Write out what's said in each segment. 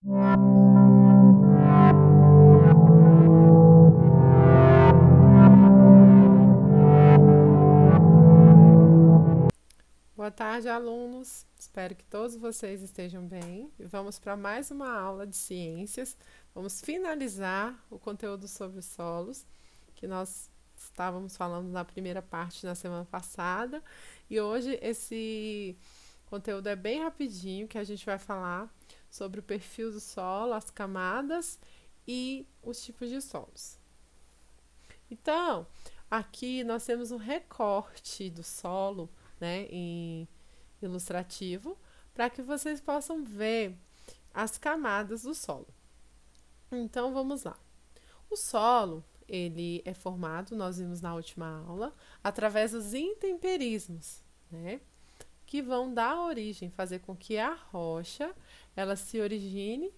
Boa tarde, alunos. Espero que todos vocês estejam bem. E vamos para mais uma aula de ciências. Vamos finalizar o conteúdo sobre os solos, que nós estávamos falando na primeira parte na semana passada. E hoje esse conteúdo é bem rapidinho, que a gente vai falar sobre o perfil do solo, as camadas e os tipos de solos. Então, aqui nós temos um recorte do solo, né, em ilustrativo, para que vocês possam ver as camadas do solo. Então, vamos lá. O solo, ele é formado, nós vimos na última aula, através dos intemperismos, né, que vão dar origem, fazer com que a rocha, ela se origine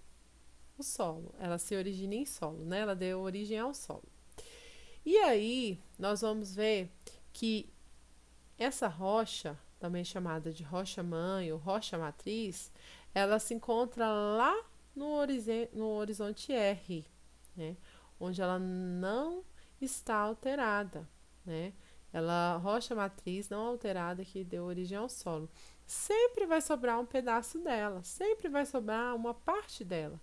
o solo, ela se origine em solo, né, ela deu origem ao solo. E aí, nós vamos ver que essa rocha, também chamada de rocha-mãe ou rocha-matriz, ela se encontra lá no horizonte R, né? Onde ela não está alterada, né? Ela, rocha-matriz não alterada que deu origem ao solo. Sempre vai sobrar um pedaço dela, sempre vai sobrar uma parte dela,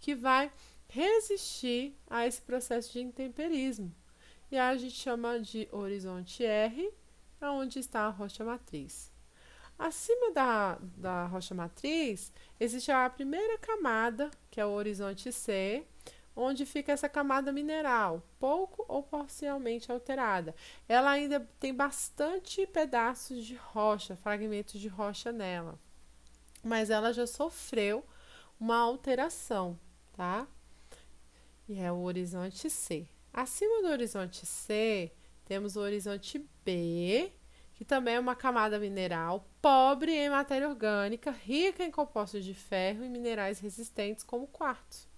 que vai resistir a esse processo de intemperismo. E a gente chama de horizonte R, onde está a rocha matriz. Acima da rocha matriz, existe a primeira camada, que é o horizonte C, onde fica essa camada mineral, pouco ou parcialmente alterada. Ela ainda tem bastante pedaços de rocha, fragmentos de rocha nela, mas ela já sofreu uma alteração, tá? E é o horizonte C. Acima do horizonte C, temos o horizonte B, que também é uma camada mineral pobre em matéria orgânica, rica em compostos de ferro e minerais resistentes como quartzo.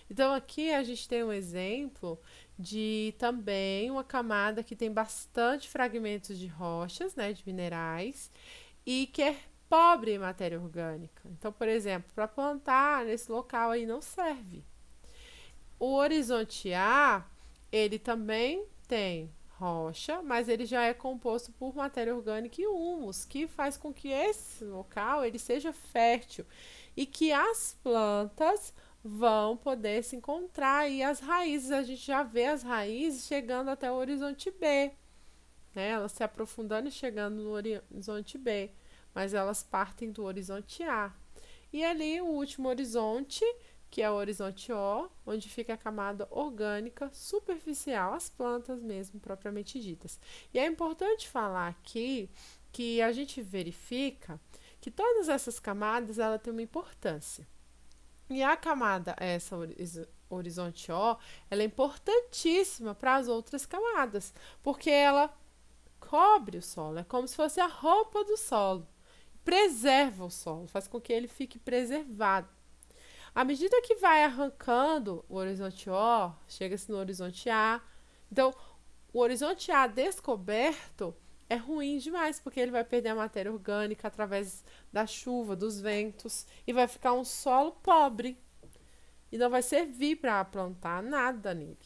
Então aqui a gente tem um exemplo de também uma camada que tem bastante fragmentos de rochas, né, de minerais, e que é pobre em matéria orgânica. Então, por exemplo, para plantar nesse local aí não serve. O horizonte A, ele também tem rocha, mas ele já é composto por matéria orgânica e humus, que faz com que esse local ele seja fértil e que as plantas vão poder se encontrar e as raízes, a gente já vê as raízes chegando até o horizonte B, né? Elas se aprofundando e chegando no horizonte B, mas elas partem do horizonte A. E ali o último horizonte, que é o horizonte O, onde fica a camada orgânica superficial, as plantas mesmo, propriamente ditas. E é importante falar aqui que a gente verifica que todas essas camadas ela tem uma importância. E a camada, essa horizonte O, ela é importantíssima para as outras camadas, porque ela cobre o solo, é como se fosse a roupa do solo, preserva o solo, faz com que ele fique preservado. À medida que vai arrancando o horizonte O, chega-se no horizonte A. Então, o horizonte A descoberto é ruim demais, porque ele vai perder a matéria orgânica através da chuva, dos ventos, e vai ficar um solo pobre. E não vai servir para plantar nada nele.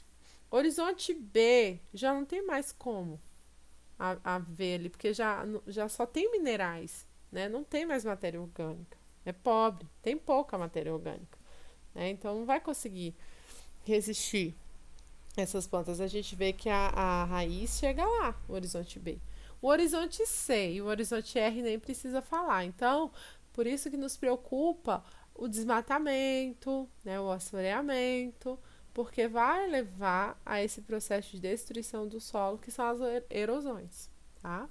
Horizonte B já não tem mais como a ver ali, porque já só tem minerais, né? Não tem mais matéria orgânica. É pobre, tem pouca matéria orgânica, né? Então não vai conseguir resistir essas plantas. A gente vê que a raiz chega lá, o horizonte B. O horizonte C e o horizonte R nem precisa falar. Então, por isso que nos preocupa o desmatamento, né, o assoreamento, porque vai levar a esse processo de destruição do solo, que são as erosões, tá?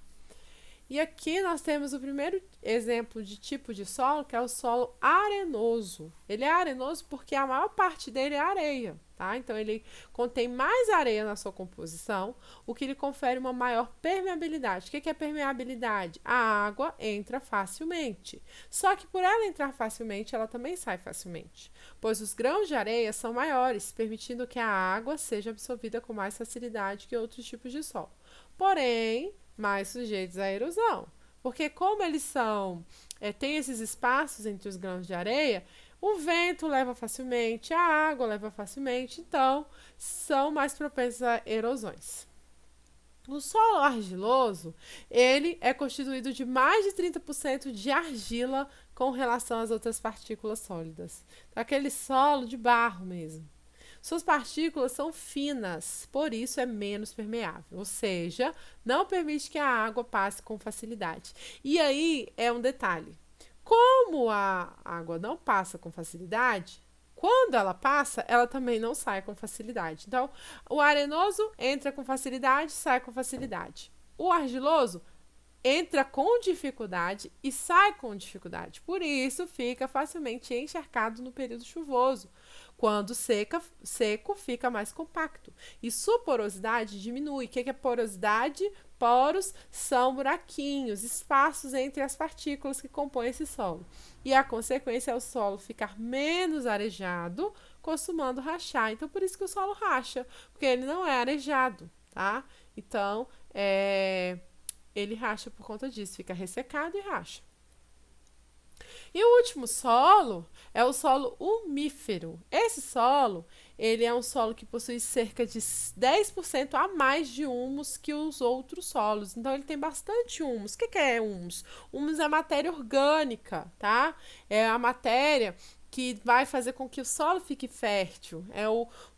E aqui nós temos o primeiro exemplo de tipo de solo, que é o solo arenoso. Ele é arenoso porque a maior parte dele é areia, tá? Então ele contém mais areia na sua composição, o que lhe confere uma maior permeabilidade. O que é permeabilidade? A água entra facilmente. Só que por ela entrar facilmente, ela também sai facilmente, pois os grãos de areia são maiores, permitindo que a água seja absorvida com mais facilidade que outros tipos de solo. Porém, mais sujeitos à erosão. Porque como eles são, tem esses espaços entre os grãos de areia, O vento leva facilmente, a água leva facilmente, então são mais propensos a erosões. O solo argiloso, ele é constituído de mais de 30% de argila com relação às outras partículas sólidas. Então, aquele solo de barro mesmo. Suas partículas são finas, por isso é menos permeável, ou seja, não permite que a água passe com facilidade. E aí é um detalhe: como a água não passa com facilidade, quando ela passa, ela também não sai com facilidade. Então, o arenoso entra com facilidade, sai com facilidade. O argiloso entra com dificuldade e sai com dificuldade. Por isso, fica facilmente encharcado no período chuvoso. Quando seco, fica mais compacto. E sua porosidade diminui. O que é porosidade? Poros são buraquinhos, espaços entre as partículas que compõem esse solo. E a consequência é o solo ficar menos arejado, costumando rachar. Então, por isso que o solo racha, porque ele não é arejado, tá? Então, ele racha por conta disso, fica ressecado e racha. E o último solo é o solo umífero. Esse solo, ele é um solo que possui cerca de 10% a mais de humus que os outros solos. Então, ele tem bastante humus. O que é humus? Humus é matéria orgânica, tá? É a matéria que vai fazer com que o solo fique fértil.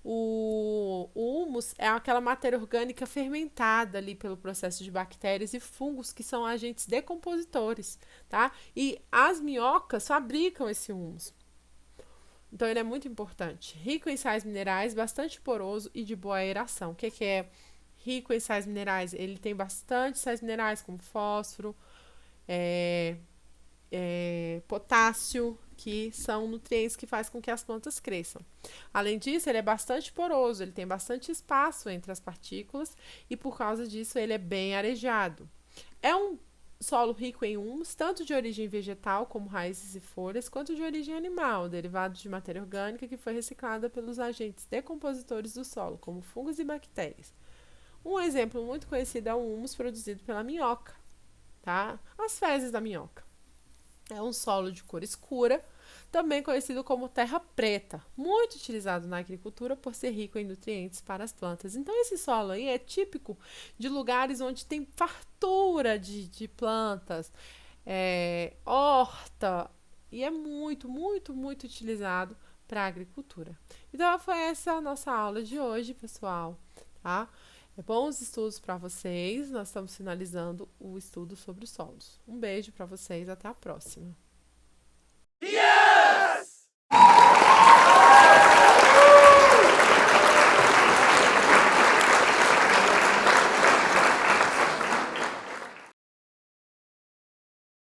O humus é aquela matéria orgânica fermentada ali pelo processo de bactérias e fungos que são agentes decompositores, tá? E as minhocas fabricam esse humus. Então ele é muito importante. Rico em sais minerais, bastante poroso e de boa aeração. O que é rico em sais minerais? Ele tem bastante sais minerais como fósforo, potássio, que são nutrientes que fazem com que as plantas cresçam. Além disso, ele é bastante poroso, ele tem bastante espaço entre as partículas e por causa disso ele é bem arejado. É um solo rico em humus, tanto de origem vegetal, como raízes e folhas, quanto de origem animal, derivado de matéria orgânica que foi reciclada pelos agentes decompositores do solo, como fungos e bactérias. Um exemplo muito conhecido é o humus produzido pela minhoca, tá? As fezes da minhoca. É um solo de cor escura, também conhecido como terra preta, muito utilizado na agricultura por ser rico em nutrientes para as plantas. Então, esse solo aí é típico de lugares onde tem fartura de plantas, horta, e é muito, muito, muito utilizado para a agricultura. Então, foi essa a nossa aula de hoje, pessoal, tá? Bons estudos para vocês. Nós estamos finalizando o estudo sobre os solos. Um beijo para vocês, até a próxima.